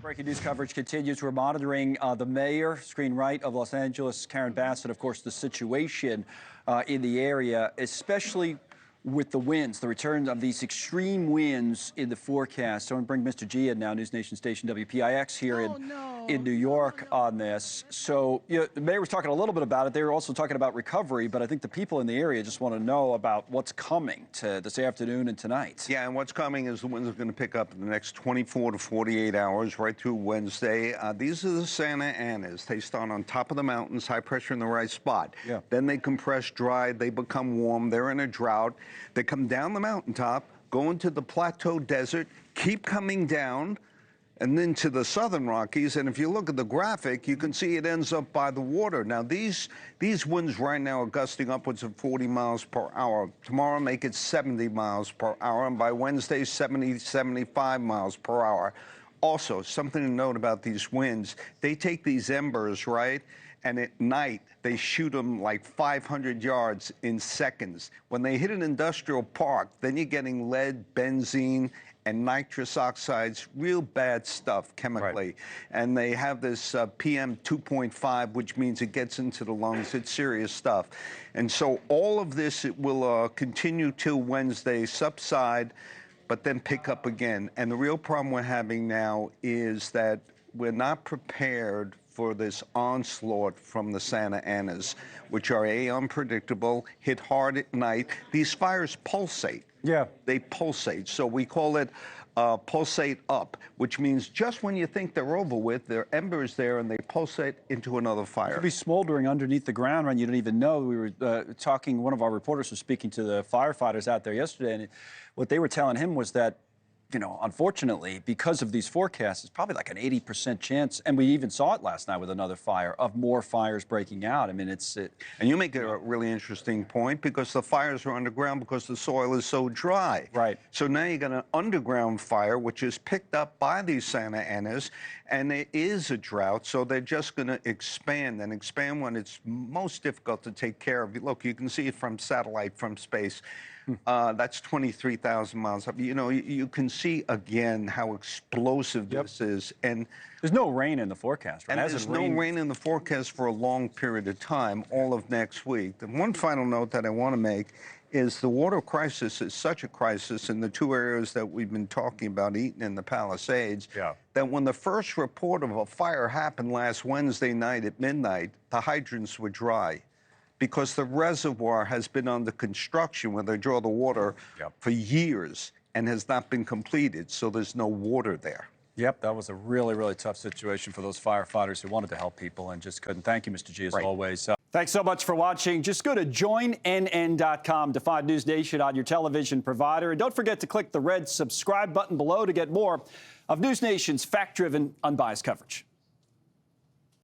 Breaking news coverage continues. We're monitoring the mayor, screen right, of Los Angeles, Karen Bassett, of course, the situation in the area, especially with the winds, the return of these extreme winds in the forecast. So I'm going to bring Mr. G in now, NewsNation station WPIX here in New York on this. So the mayor was talking a little bit about it. They were also talking about recovery, but I think the people in the area just want to know about what's coming to this afternoon and tonight. Yeah, and what's coming is the winds are going to pick up in the next 24 to 48 hours, right through Wednesday. These are the Santa Anas. They start on top of the mountains, high pressure in the right spot. Yeah. Then they compress dry, they become warm, they're in a drought. They come down the mountaintop, go into the plateau desert, keep coming down, and then to the southern Rockies. And if you look at the graphic, you can see it ends up by the water. Now, these winds right now are gusting upwards of 40 miles per hour. Tomorrow, make it 70 miles per hour. And by Wednesday, 70, 75 miles per hour. Also, something to note about these winds, they take these embers, right? And at night, they shoot them like 500 yards in seconds. When they hit an industrial park, then you're getting lead, benzene, and nitrous oxides, real bad stuff chemically. Right. And they have this PM 2.5, which means it gets into the lungs. It's serious stuff. And so all of this, it will continue till Wednesday, subside, but then pick up again. And the real problem we're having now is that we're not prepared for this onslaught from the Santa Anas, which are unpredictable, hit hard at night. These fires pulsate. Yeah. They pulsate. So we call it pulsate up, which means just when you think they're over with, there are embers there and they pulsate into another fire. It could be smoldering underneath the ground and you don't even know. We were talking, one of our reporters was speaking to the firefighters out there yesterday, and what they were telling him was that, you know, unfortunately, because of these forecasts, it's probably like an 80% chance, and we even saw it last night with another fire, of more fires breaking out. I mean, and you make a really interesting point, because the fires are underground because the soil is so dry. Right. So now you got an underground fire, which is picked up by these Santa Anas, and it is a drought, so they're just going to expand and expand when it's most difficult to take care of. Look, you can see it from satellite, from space. That's 23,000 miles up. You know, you can see again how explosive this is. And there's no rain in the forecast, right? And there's no rain in the forecast for a long period of time, all of next week. And one final note that I want to make is the water crisis is such a crisis in the two areas that we've been talking about, Eaton and the Palisades, that when the first report of a fire happened last Wednesday night at midnight, the hydrants were dry, because the reservoir has been under construction where they draw the water for years and has not been completed, so there's no water there. Yep, that was a really, really tough situation for those firefighters who wanted to help people and just couldn't. Thank you, Mr. G, as always. Thanks so much for watching. Just go to joinnn.com to find News Nation on your television provider. And don't forget to click the red subscribe button below to get more of News Nation's fact-driven, unbiased coverage.